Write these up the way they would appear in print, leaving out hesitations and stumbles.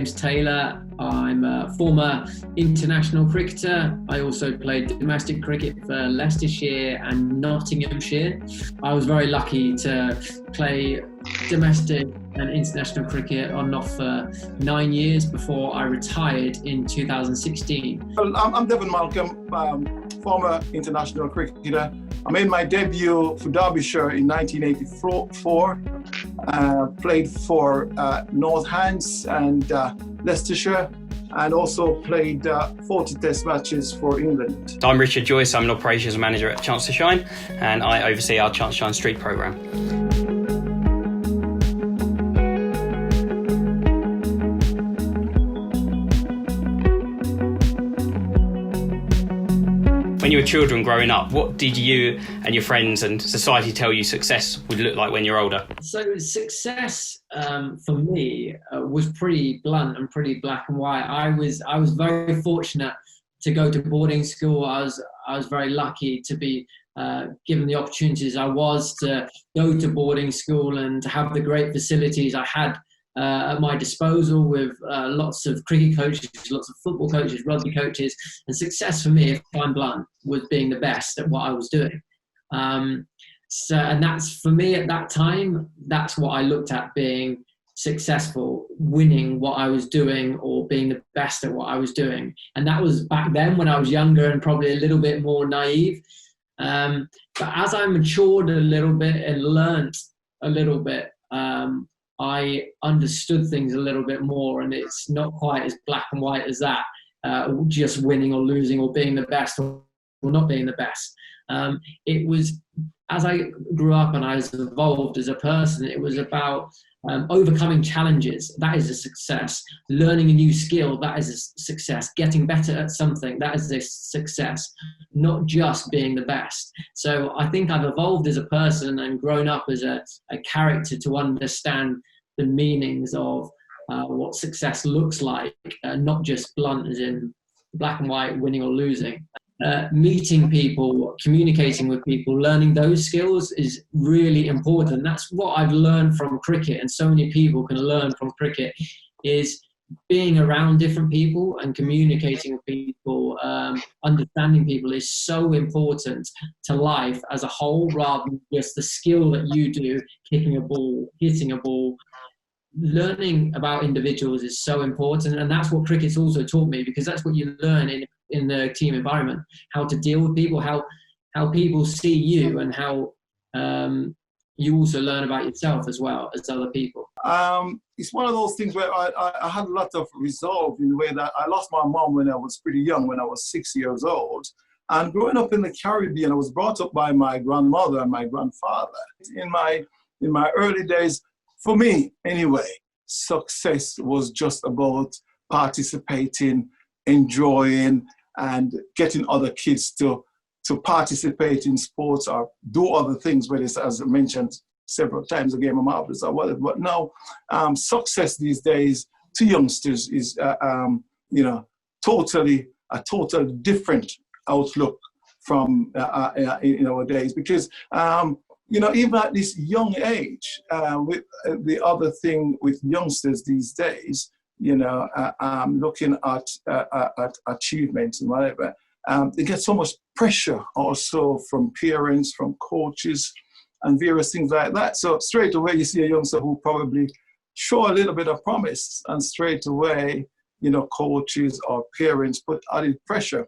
James Taylor. I'm a former international cricketer. I also played domestic cricket for Leicestershire and Nottinghamshire. I was very lucky to play domestic and international cricket on and off for 9 years before I retired in 2016. Well, I'm Devon Malcolm, former international cricketer. I made my debut for Derbyshire in 1984. Played for North Hants and Leicestershire, and also played 40 test matches for England. I'm Richard Joyce. I'm an operations manager at Chance to Shine, and I oversee our Chance to Shine Street programme. When you were children growing up, what did you and your friends and society tell you success would look like when you're older? So success for me was pretty blunt and pretty black and white. I was very fortunate to go to boarding school. I was very lucky to be given the opportunities I was to go to boarding school and to have the great facilities I had at my disposal, with lots of cricket coaches, lots of football coaches, rugby coaches. And success for me, if I'm blunt, was being the best at what I was doing. And that's, for me at that time, that's what I looked at being successful, winning what I was doing or being the best at what I was doing. And that was back then when I was younger and probably a little bit more naive. But as I matured a little bit and learnt a little bit, I understood things a little bit more, and it's not quite as black and white as that, just winning or losing or being the best or not being the best. It was, as I grew up and I was evolved as a person, it was about overcoming challenges. That is a success. Learning a new skill, that is a success. Getting better at something, that is a success. Not just being the best. So I think I've evolved as a person and grown up as a character to understand the meanings of what success looks like, not just blunt as in black and white, winning or losing. Meeting people, communicating with people, learning those skills is really important. That's what I've learned from cricket, and so many people can learn from cricket, is being around different people and communicating with people, understanding people is so important to life as a whole, rather than just the skill that you do, kicking a ball, hitting a ball. Learning about individuals is so important, and that's what cricket's also taught me, because that's what you learn in the team environment, how to deal with people, how people see you, and how you also learn about yourself as well as other people. It's one of those things where I had a lot of resolve in the way that I lost my mom when I was pretty young, when I was 6 years old. And growing up in the Caribbean, I was brought up by my grandmother and my grandfather. In my early days, for me anyway, success was just about participating, enjoying, and getting other kids to participate in sports or do other things, whether it's, as I mentioned several times, a game of marbles or whatever. But now, success these days to youngsters is, totally different outlook from in our days, because even at this young age, with the other thing with youngsters these days, looking at achievements and whatever, they get so much pressure also from parents, from coaches, and various things like that. So straight away you see a youngster who probably show a little bit of promise, and straight away, coaches or parents put added pressure.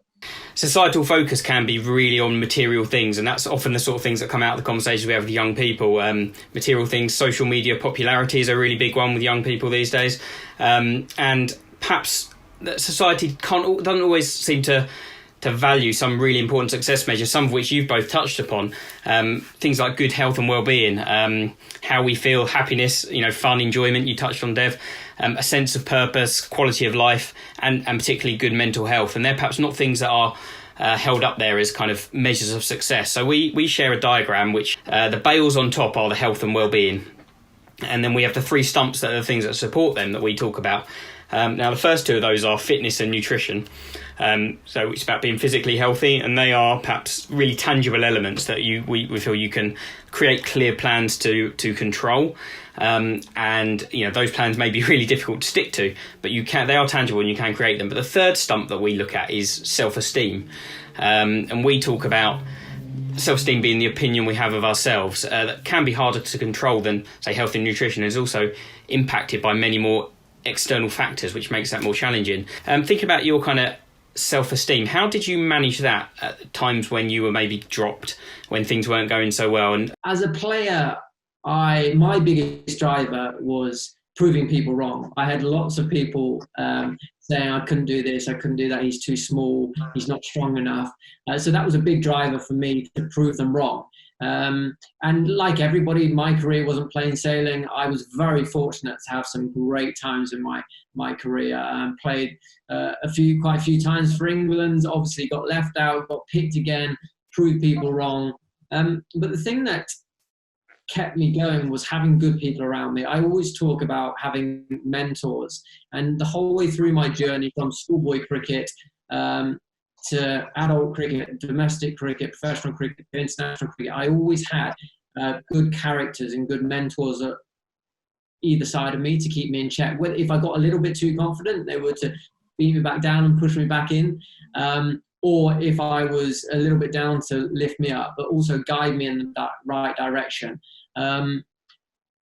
Societal focus can be really on material things, and that's often the sort of things that come out of the conversations we have with young people. Material things, social media popularity is a really big one with young people these days, and perhaps that society doesn't always seem to value some really important success measures, some of which you've both touched upon. Things like good health and well-being, how we feel, happiness, fun, enjoyment, you touched on, Dev, a sense of purpose, quality of life, and particularly good mental health. And they're perhaps not things that are held up there as kind of measures of success. So we share a diagram which the bales on top are the health and well-being. And then we have the three stumps that are the things that support them that we talk about. Now, the first two of those are fitness and nutrition. So it's about being physically healthy, and they are perhaps really tangible elements that we feel you can create clear plans to control. And those plans may be really difficult to stick to, but they are tangible and you can create them. But the third stump that we look at is self-esteem, and we talk about self-esteem being the opinion we have of ourselves. That can be harder to control than, say, health and nutrition. Is also impacted by many more external factors, which makes that more challenging. Think about your kind of self-esteem. How did you manage that at times when you were maybe dropped, when things weren't going so well? And as a player, my biggest driver was proving people wrong. I had lots of people saying I couldn't do this, I couldn't do that, he's too small, he's not strong enough. So that was a big driver for me, to prove them wrong. And like everybody, my career wasn't plain sailing. I was very fortunate to have some great times in my career. Played quite a few times for England, obviously got left out, got picked again, proved people wrong. But the thing that kept me going was having good people around me. I always talk about having mentors, and the whole way through my journey from schoolboy cricket to adult cricket, domestic cricket, professional cricket, international cricket, I always had good characters and good mentors at either side of me to keep me in check. If I got a little bit too confident, they were to beat me back down and push me back in. Or if I was a little bit down, to lift me up, but also guide me in that right direction.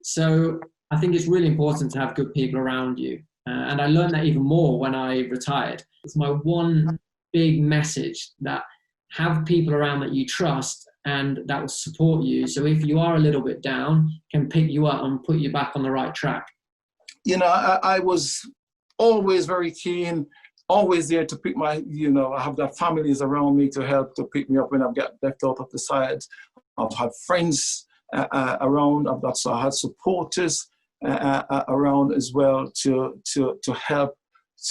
So I think it's really important to have good people around you. And I learned that even more when I retired. It's my one big message, that have people around that you trust and that will support you. So if you are a little bit down, can pick you up and put you back on the right track. I was always very keen, always there to pick I have got families around me to help to pick me up when I've got left out of the side. I've had friends around. I had supporters around as well to help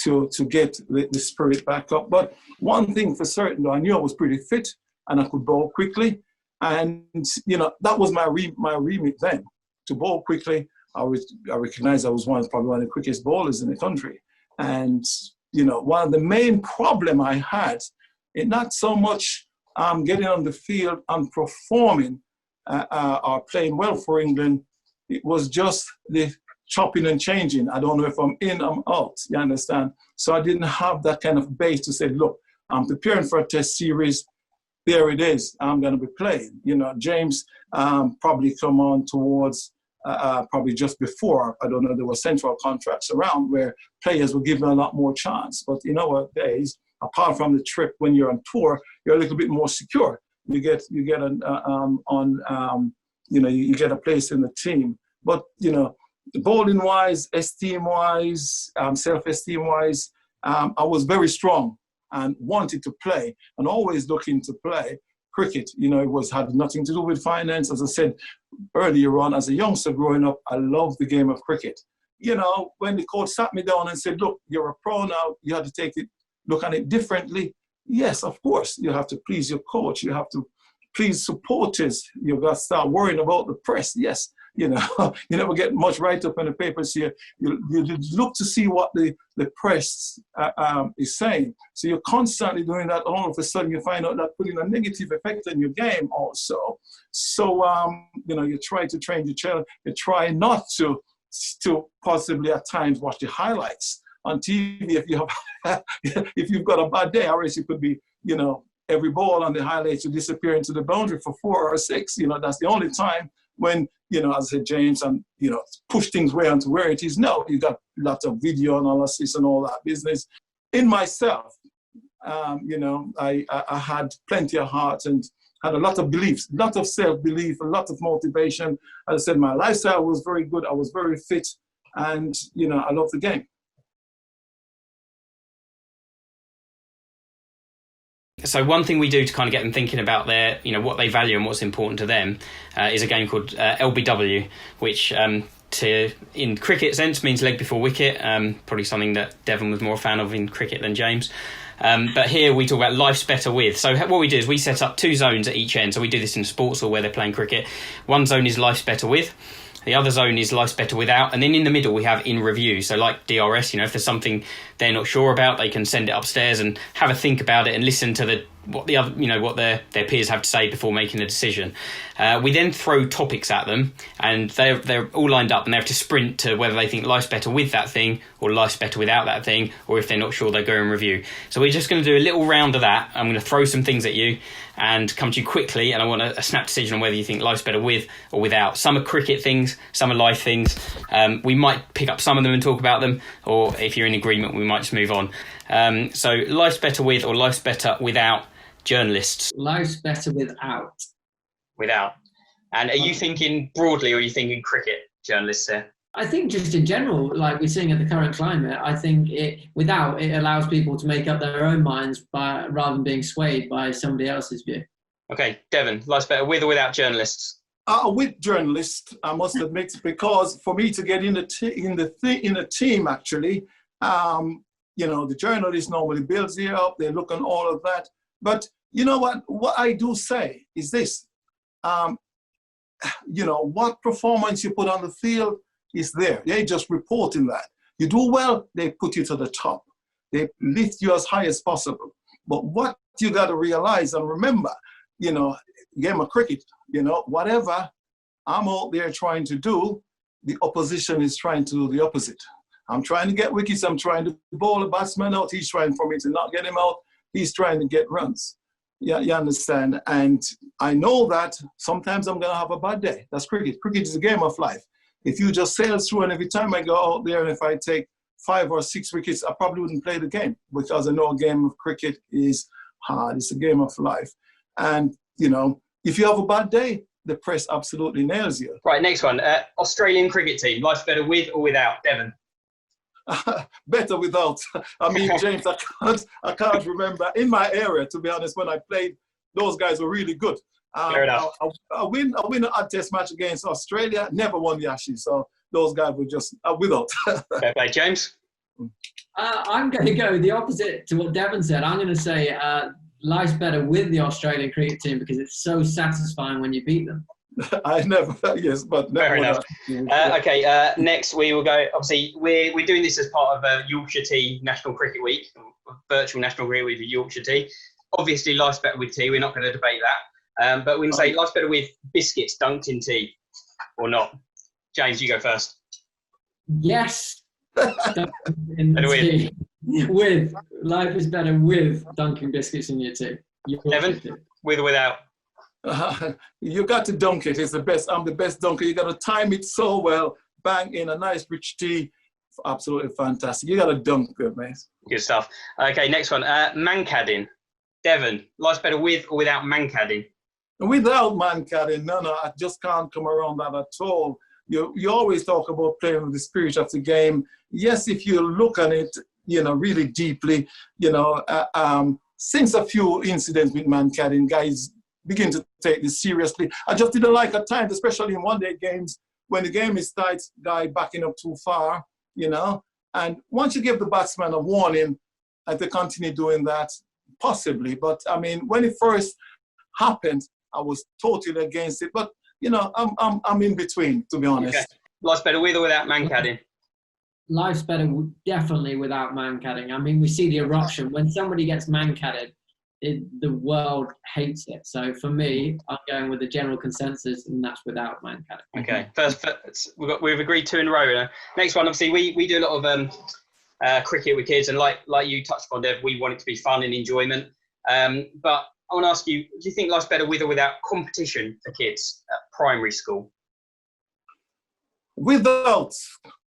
to get the spirit back up. But one thing for certain, though, I knew I was pretty fit and I could bowl quickly. And, that was my remit then, to bowl quickly. I recognized I was probably one of the quickest bowlers in the country. And, one of the main problem I had, it not so much getting on the field and performing or playing well for England, it was just the chopping and changing. I don't know if I'm in, I'm out, you understand? So I didn't have that kind of base to say, look, I'm preparing for a test series, there it is, I'm going to be playing. James probably come on towards probably just before, I don't know, there were central contracts around where players were given a lot more chance. But days, apart from the trip when you're on tour, you're a little bit more secure. You get you get a place in the team. But bowling wise, esteem wise, self-esteem wise, I was very strong and wanted to play and always looking to play cricket. It had nothing to do with finance. As I said earlier on, as a youngster growing up, I loved the game of cricket. When the coach sat me down and said, look, you're a pro now, you have to look at it differently. Yes, of course, you have to please your coach. You have to please supporters. You've got to start worrying about the press. Yes, you never get much write-up in the papers here. You look to see what the press is saying. So you're constantly doing that. All of a sudden, you find out that putting a negative effect on your game also. So, you try to train your child. You try not to possibly at times watch the highlights on TV. If you've got a bad day, or else you could be, every ball on the highlights, you disappear into the boundary for 4 or 6. That's the only time when, as I said, James, and, push things way onto where it is now. You got lots of video analysis and all that business. In myself, I had plenty of heart and had a lot of beliefs, a lot of self-belief, a lot of motivation. As I said, my lifestyle was very good. I was very fit, and, I love the game. So one thing we do to kind of get them thinking about their, what they value and what's important to them is a game called LBW, which in cricket sense means leg before wicket, probably something that Devon was more a fan of in cricket than James. But here we talk about life's better with. So what we do is we set up 2 zones at each end. So we do this in sports or where they're playing cricket. One zone is life's better with. The other zone is life's better without. And then in the middle, we have in review. So like DRS, if there's something they're not sure about, they can send it upstairs and have a think about it and listen to what their peers have to say before making a decision. We then throw topics at them, and they're all lined up, and they have to sprint to whether they think life's better with that thing or life's better without that thing, or if they're not sure, they go and review. So we're just going to do a little round of that. I'm going to throw some things at you and come to you quickly, and I want a snap decision on whether you think life's better with or without. Some are cricket things, some are life things. We might pick up some of them and talk about them, or if you're in agreement, we might just move on. So life's better with or life's better without journalists? Life's better without. Without. And are you thinking broadly, or are you thinking cricket journalists here? I think just in general, like we're seeing at the current climate, I think it allows people to make up their own minds rather than being swayed by somebody else's view. Okay, Devon, life's better with or without journalists? With journalists, I must admit, because for me to get in a team, actually, the journalist normally builds you up. They look on all of that. But you know what? What I do say is this. What performance you put on the field is there. They just reporting that. You do well, they put you to the top. They lift you as high as possible. But what you got to realize and remember, game of cricket, whatever I'm out there trying to do, the opposition is trying to do the opposite. I'm trying to get wickets. I'm trying to bowl a batsman out. He's trying for me to not get him out. He's trying to get runs. Yeah, you understand? And I know that sometimes I'm going to have a bad day. That's cricket. Cricket is a game of life. If you just sail through, and every time I go out there and if I take 5 or 6 wickets, I probably wouldn't play the game, because I know a game of cricket is hard. It's a game of life. And, if you have a bad day, the press absolutely nails you. Right, next one. Australian cricket team. Life's better with or without? Devon? Better without. I mean, James, I can't remember. In my area, to be honest, when I played, those guys were really good. Fair enough. I win an odd test match against Australia, never won the Ashes. So those guys were just without. Fair play. James? I'm going to go the opposite to what Devon said. I'm going to say life's better with the Australian cricket team because it's so satisfying when you beat them. I never, yes, but fair enough. Okay, next we will go. Obviously, we're doing this as part of Yorkshire Tea National Cricket Week, virtual National Cricket Week for Yorkshire Tea. Obviously, life's better with tea. We're not going to debate that, but we can say life's better with biscuits dunked in tea, or not. James, you go first. Yes. In tea. With life is better with dunking biscuits in your tea. Devon, with or without? You got to dunk it. It's the best. I'm the best dunker. You got to time it so well. Bang in a nice rich tea. Absolutely fantastic. You got to dunk it, mate. Good stuff. Okay, next one. Mancadding. Devon, life's better with or without mancadding? Without mancadding, no, I just can't come around that at all. You always talk about playing with the spirit of the game. Yes, if you look at it, really deeply, since a few incidents with mancadding, guys begin to take this seriously. I just didn't like at times, especially in one-day games, when the game is tight, guy backing up too far, And once you give the batsman a warning, and they continue doing that, possibly. But, I mean, when it first happened, I was totally against it. But, I'm in between, to be honest. Okay. Life's better with or without mancadding? Life's better definitely without mancadding. I mean, we see the eruption. When somebody gets mancadded, the world hates it. So for me, I'm going with the general consensus, and that's without mancadding. Okay, first we've agreed 2 in a row. Next one, obviously, we do a lot of cricket with kids, and like you touched on, Dev, we want it to be fun and enjoyment. But I want to ask you, do you think life's better with or without competition for kids at primary school? Without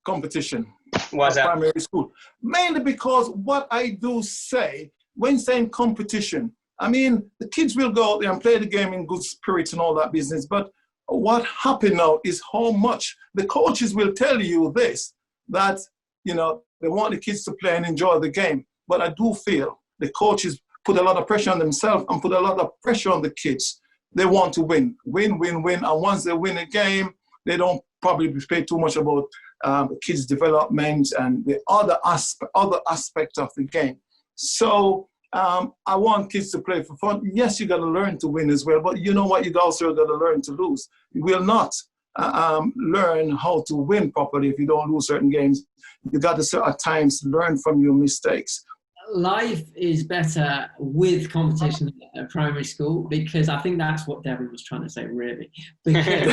competition. Why is that? Primary school. Mainly because what I do say, when saying competition, I mean, the kids will go out there and play the game in good spirits and all that business. But what happened now is how much the coaches will tell you this, that, they want the kids to play and enjoy the game. But I do feel the coaches put a lot of pressure on themselves and put a lot of pressure on the kids. They want to win. And once they win a game, they don't probably pay too much about the kids' development and the other aspect of the game. So I want kids to play for fun. Yes, you got to learn to win as well, but you know what? You also got to learn to lose. You will not learn how to win properly if you don't lose certain games. You got to at times learn from your mistakes. Life is better with competition at primary school, because I think that's what Devon was trying to say, really. Because,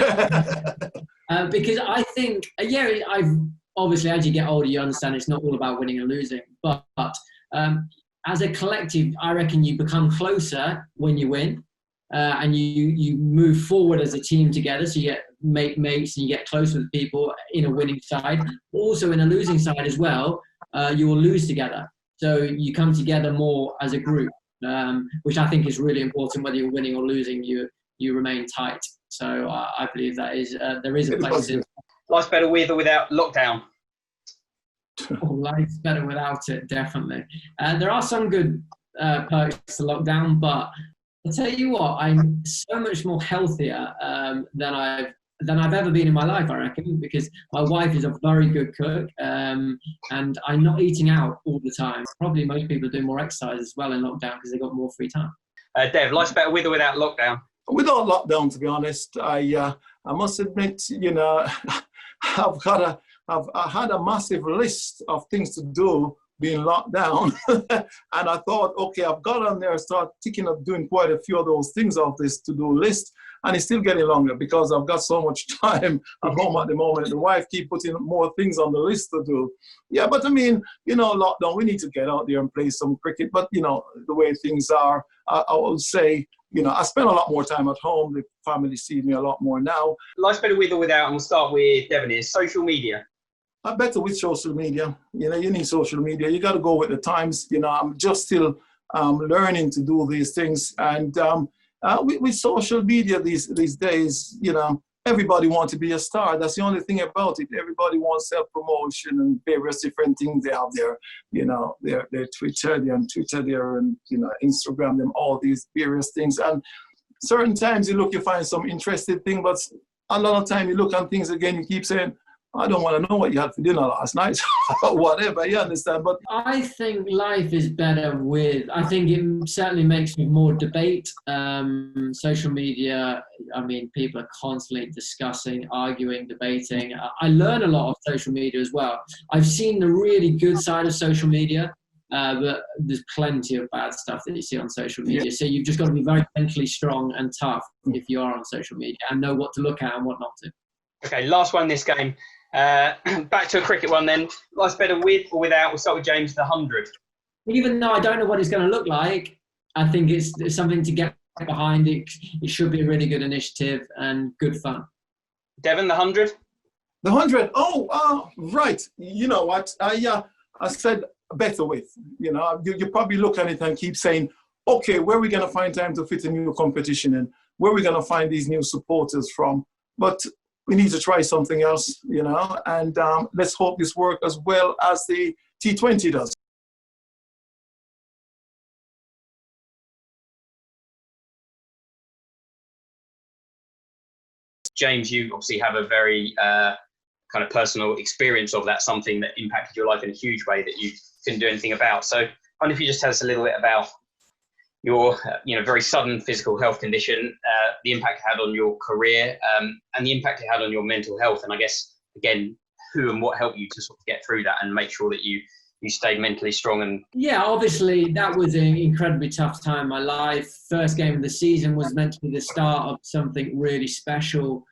because I think, I've obviously, as you get older, you understand it's not all about winning and losing. But as a collective, I reckon you become closer when you win, and you move forward as a team together. So you get mates and you get close with people in a winning side. Also in a losing side as well, you will lose together. So you come together more as a group, which I think is really important. Whether you're winning or losing, you remain tight. So I believe that is there is a place in. Life's better with or without lockdown. Oh, life's better without it, definitely. There are some good perks to lockdown, but I'll tell you what, I'm so much more healthier than I've ever been in my life, I reckon, because my wife is a very good cook, and I'm not eating out all the time. Probably most people are doing more exercise as well in lockdown because they've got more free time. Dev, life's better with or without lockdown? Without lockdown, to be honest, I must admit, I had a massive list of things to do being locked down. And I thought, okay, I've got on there, start thinking of doing quite a few of those things off this to-do list. And it's still getting longer because I've got so much time at home at the moment. The wife keeps putting more things on the list to do. Yeah, but I mean, lockdown, we need to get out there and play some cricket. But, the way things are, I would say, I spend a lot more time at home. The family sees me a lot more now. Life's better with or without, and we'll start with Devon here. Social media. I'm better with social media. You need social media. You got to go with the times. I'm just still learning to do these things. And with social media these days, everybody wants to be a star. That's the only thing about it. Everybody wants self-promotion and various different things. They have their Twitter, they're on Twitter, they're on, Instagram, them, all these various things. And certain times you find some interesting thing, but a lot of time you look on things again, you keep saying, I don't want to know what you had for dinner last night, or whatever, you understand? But I think life is better with, I think it certainly makes for more debate. Social media, I mean, people are constantly discussing, arguing, debating. I learn a lot of social media as well. I've seen the really good side of social media, but there's plenty of bad stuff that you see on social media. Yeah. So you've just got to be very mentally strong and tough if you are on social media and know what to look at and what not to. Okay, last one this game. Back to a cricket one then. Life's better with or without? We'll start with James, the 100. Even though I don't know what it's going to look like, I think it's something to get behind. It should be a really good initiative and good fun. Devon, the 100? The 100? Oh, right. You know what? I said better with. You probably look at it and keep saying, okay, where are we going to find time to fit a new competition in? Where are we going to find these new supporters from? But we need to try something else, and let's hope this works as well as the T20 does. James, you obviously have a very kind of personal experience of that, something that impacted your life in a huge way that you couldn't do anything about. So I wonder if you just tell us a little bit about your very sudden physical health condition, the impact it had on your career, and the impact it had on your mental health. And I guess, again, who and what helped you to sort of get through that and make sure that you stayed mentally strong. And yeah, obviously that was an incredibly tough time in my life. First game of the season was meant to be the start of something really special.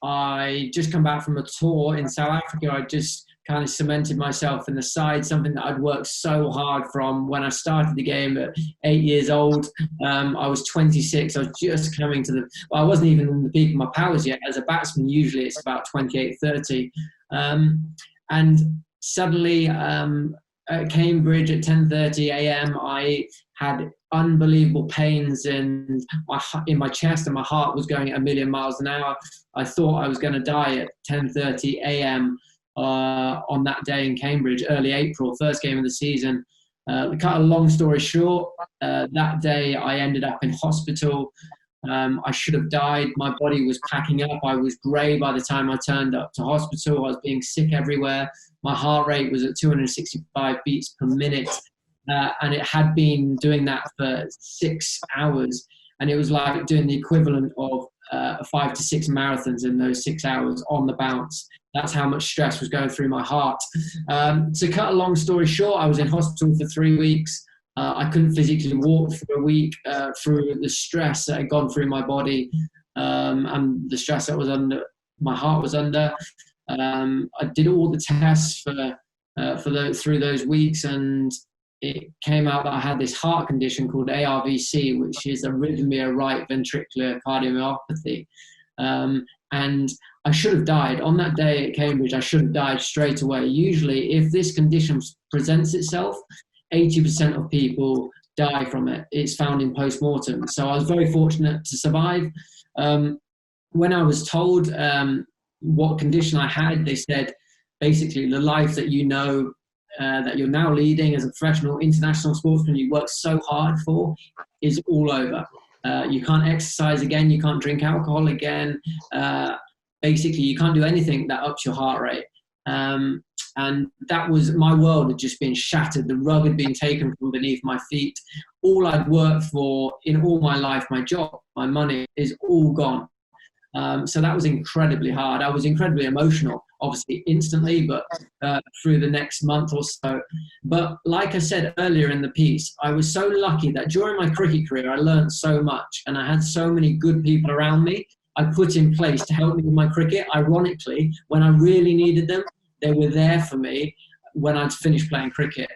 I just come back from a tour in South Africa. I just kind of cemented myself in the side, something that I'd worked so hard from when I started the game at 8 years old. I was 26. I was just coming to I wasn't even in the peak of my powers yet. As a batsman, usually it's about 28, 30. And suddenly at Cambridge at 10:30 a.m., I had unbelievable pains in my chest, and my heart was going at 1,000,000 miles an hour. I thought I was going to die at 10:30 a.m. On that day in Cambridge, early April, first game of the season. To cut a long story short, that day I ended up in hospital. I should have died. My body was packing up. I was grey by the time I turned up to hospital. I was being sick everywhere. My heart rate was at 265 beats per minute. And it had been doing that for 6 hours. And it was like doing the equivalent of 5 to 6 marathons in those 6 hours on the bounce. That's how much stress was going through my heart. To cut a long story short, I was in hospital for 3 weeks. I couldn't physically walk for a week through the stress that had gone through my body, and the stress that was under my heart was under. I did all the tests through those weeks, and it came out that I had this heart condition called ARVC, which is arrhythmia right ventricular cardiomyopathy. And I should have died. On that day at Cambridge, I should have died straight away. Usually, if this condition presents itself, 80% of people die from it. It's found in post-mortem. So I was very fortunate to survive. When I was told what condition I had, they said, basically, the life that you know that you're now leading as a professional international sportsman, you work so hard for, is all over. You can't exercise again. You can't drink alcohol again. Basically, you can't do anything that ups your heart rate. And that was, my world had just been shattered. The rug had been taken from beneath my feet. All I'd worked for in all my life, my job, my money, is all gone. So that was incredibly hard. I was incredibly emotional, obviously instantly, but through the next month or so. But like I said earlier in the piece, I was so lucky that during my cricket career, I learned so much, and I had so many good people around me I put in place to help me with my cricket. Ironically, when I really needed them, they were there for me when I'd finished playing cricket.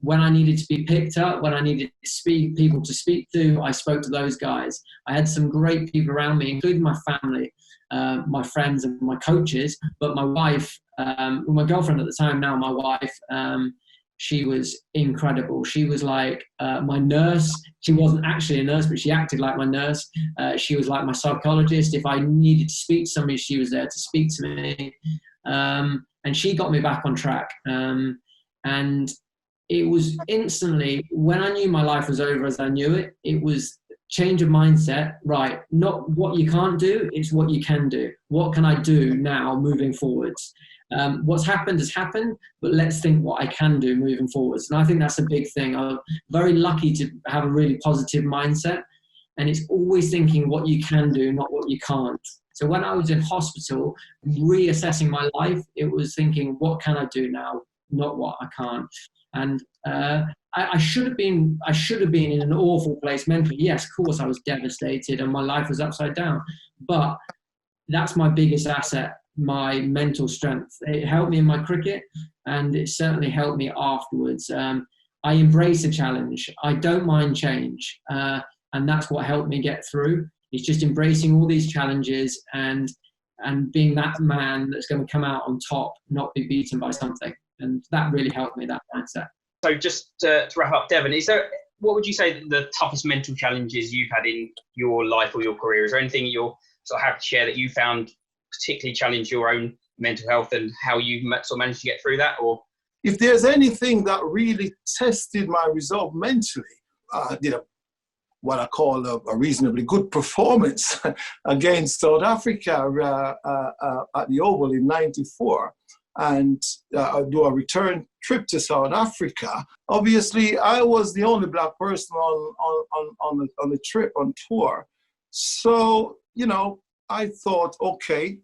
When I needed to be picked up, when I needed people to speak to, I spoke to those guys. I had some great people around me, including my family, my friends and my coaches. But my wife, my girlfriend at the time now, my wife, she was incredible. She was like my nurse. She wasn't actually a nurse, but she acted like my nurse. She was like my psychologist. If I needed to speak to somebody, she was there to speak to me. And she got me back on track. And it was instantly, when I knew my life was over as I knew it, it was change of mindset, right? Not what you can't do, it's what you can do. What can I do now moving forwards? What's happened has happened, but let's think what I can do moving forwards. And I think that's a big thing. I'm very lucky to have a really positive mindset, and it's always thinking what you can do, not what you can't. So when I was in hospital, reassessing my life, it was thinking, what can I do now, not what I can't. And I should have been in an awful place mentally. Yes, of course, I was devastated and my life was upside down. But that's my biggest asset, my mental strength. It helped me in my cricket, and it certainly helped me afterwards. I embrace a challenge. I don't mind change, and that's what helped me get through. It's just embracing all these challenges and being that man that's going to come out on top, not be beaten by something. And that really helped me, that mindset. So just to wrap up, Devon, what would you say the toughest mental challenges you've had in your life or your career? Is there anything you're sort of happy to share that you found particularly challenged your own mental health and how you sort of managed to get through that? Or if there's anything that really tested my resolve mentally, what I call a reasonably good performance against South Africa at the Oval in '94. And do a return trip to South Africa. Obviously, I was the only black person on the trip, on tour. So, I thought, okay,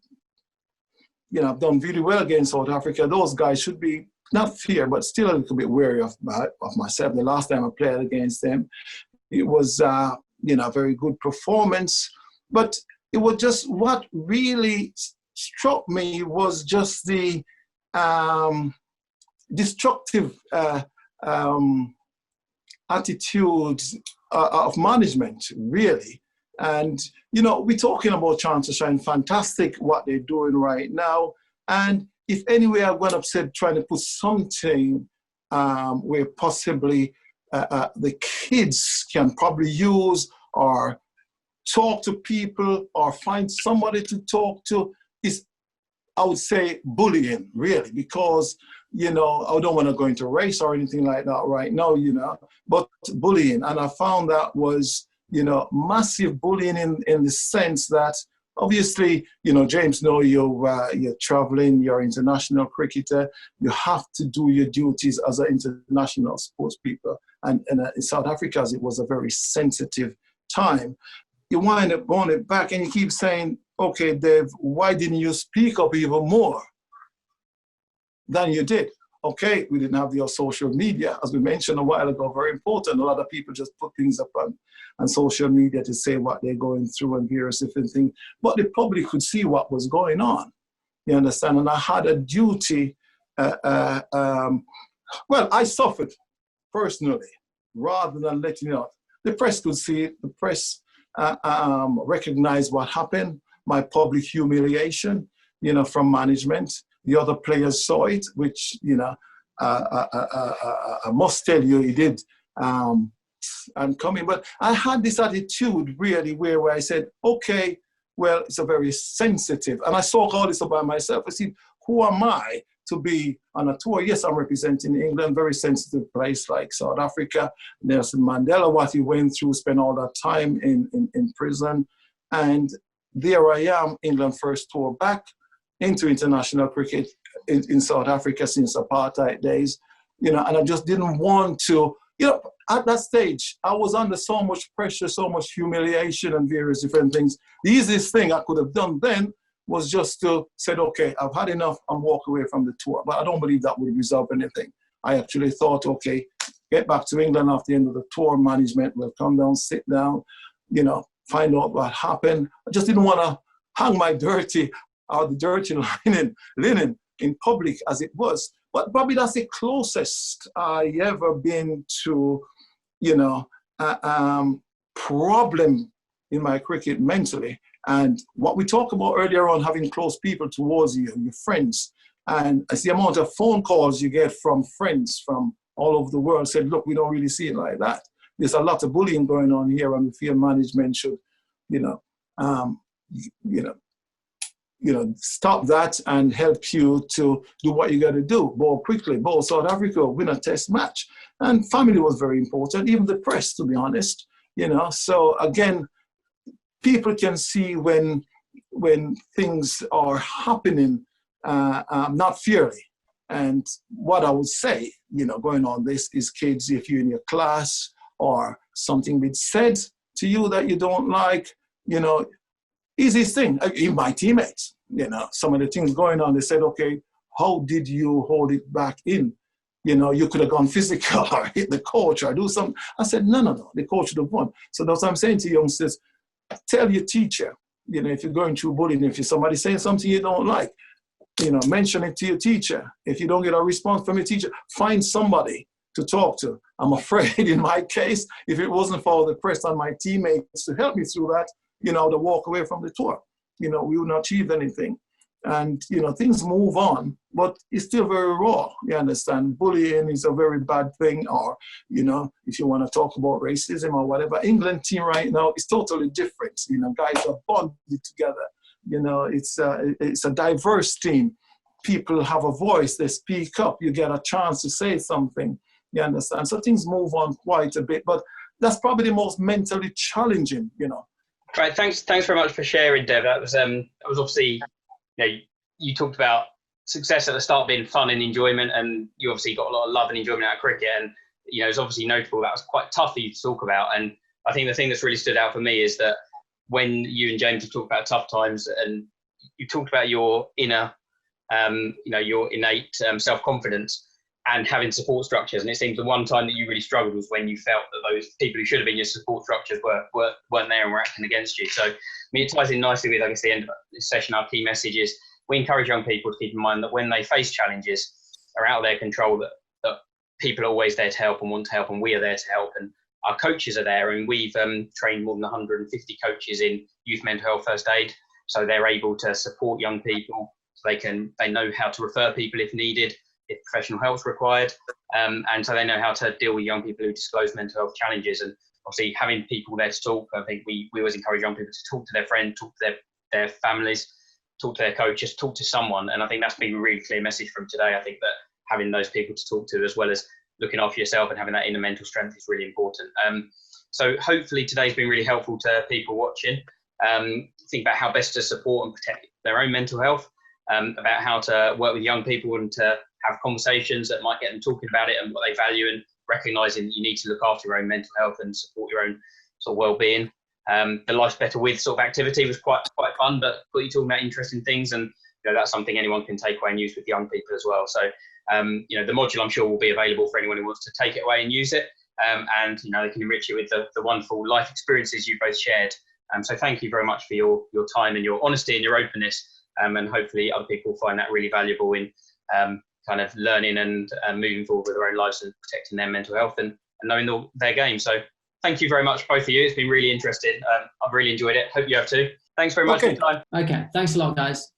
I've done really well against South Africa. Those guys should be not fear, but still a little bit wary of myself. The last time I played against them, it was, a very good performance. But it was just what really struck me was just the destructive attitude of management, really. And, we're talking about Chance to Shine, fantastic what they're doing right now. And if anywhere I went upset trying to put something where possibly the kids can probably use or talk to people or find somebody to talk to, is, I would say, bullying, really, because, I don't want to go into race or anything like that right now, but bullying. And I found that was, massive bullying in the sense that, obviously, James, you're traveling, you're an international cricketer, you have to do your duties as an international sports people. And in South Africa, it was a very sensitive time. you wind up going it back and you keep saying, okay, Dave, why didn't you speak up even more than you did? Okay, we didn't have the social media, as we mentioned a while ago, very important. A lot of people just put things up on social media to say what they're going through and various different things, but the public could see what was going on. You understand? And I had a duty, well, I suffered personally, rather than letting it out. The press could see it, the press recognized what happened, my public humiliation, you know, from management. The other players saw it, which, you know, I must tell you, he did. And coming, but I had this attitude really where I said, okay, well, it's a very sensitive, and I saw all this about myself. I said, who am I to be on a tour? Yes, I'm representing England, very sensitive place like South Africa. Nelson Mandela, what he went through, spent all that time in prison. And there I am, England first tour back into international cricket in South Africa since apartheid days, you know, and I just didn't want to, you know, at that stage, I was under so much pressure, so much humiliation and various different things. The easiest thing I could have done then was just to say, okay, I've had enough and walk away from the tour. But I don't believe that would resolve anything. I actually thought, okay, get back to England after the end of the tour, management will come down, sit down, you know, find out what happened. I just didn't want to hang my dirty linen in public as it was. But probably that's the closest I ever been to, you know, problem in my cricket mentally. And what we talked about earlier on, having close people towards you, your friends, and it's the amount of phone calls you get from friends from all over the world said, look, we don't really see it like that. There's a lot of bullying going on here, and we feel management should, stop that and help you to do what you got to do more quickly. Bowl South Africa, win a test match. And family was very important, even the press, to be honest. You know, so again, people can see when things are happening not fairly. And what I would say, you know, going on this is, kids, if you're in your class or something been said to you that you don't like, you know, easiest thing, even my teammates, you know, some of the things going on, they said, okay, how did you hold it back in? You know, you could have gone physical or hit the coach or do something. I said, no, the coach should have won. So that's what I'm saying to youngsters, tell your teacher, you know, if you're going through bullying, if somebody saying something you don't like, you know, mention it to your teacher. If you don't get a response from your teacher, find somebody to talk to. I'm afraid in my case, if it wasn't for the press and my teammates to help me through that, you know, to walk away from the tour, you know, we wouldn't achieve anything. And, you know, things move on, but it's still very raw. You understand? Bullying is a very bad thing, or, you know, if you want to talk about racism or whatever, England team right now is totally different. You know, guys are bonded together. You know, it's a diverse team. People have a voice, they speak up, you get a chance to say something. You understand? So things move on quite a bit, but that's probably the most mentally challenging, you know. Right, thanks very much for sharing, Dev. That was obviously, you know, you talked about success at the start being fun and enjoyment, and you obviously got a lot of love and enjoyment out of cricket, and, you know, it's obviously notable. That was quite tough for you to talk about, and I think the thing that's really stood out for me is that when you and James have talked about tough times, and you talked about your inner, you know, your innate self-confidence and having support structures, and it seems the one time that you really struggled was when you felt that those people who should have been your support structures weren't there and were acting against you. So, I mean, it ties in nicely with, I guess, the end of this session. Our key message is we encourage young people to keep in mind that when they face challenges are out of their control, that people are always there to help and want to help, and we are there to help, and our coaches are there, and we've trained more than 150 coaches in youth mental health first aid, so they're able to support young people, so they know how to refer people if needed, if professional help's required, and so they know how to deal with young people who disclose mental health challenges. And obviously having people there to talk, I think we always encourage young people to talk to their friends, talk to their families, talk to their coaches, talk to someone. And I think that's been a really clear message from today. I think that having those people to talk to, as well as looking after yourself and having that inner mental strength, is really important. So hopefully today's been really helpful to people watching. Think about how best to support and protect their own mental health, about how to work with young people and to have conversations that might get them talking about it and what they value, and recognising that you need to look after your own mental health and support your own sort of well-being. The Life's Better With sort of activity was quite fun, but got you talking about interesting things, and that's something anyone can take away and use with young people as well. So the module, I'm sure, will be available for anyone who wants to take it away and use it, and they can enrich it with the wonderful life experiences you both shared. So thank you very much for your time and your honesty and your openness, and hopefully other people find that really valuable in kind of learning and moving forward with their own lives and protecting their mental health and knowing their game. So thank you very much, both of you. It's been really interesting. I've really enjoyed it. Hope you have too. Thanks very much for your time. Okay, thanks a lot, guys.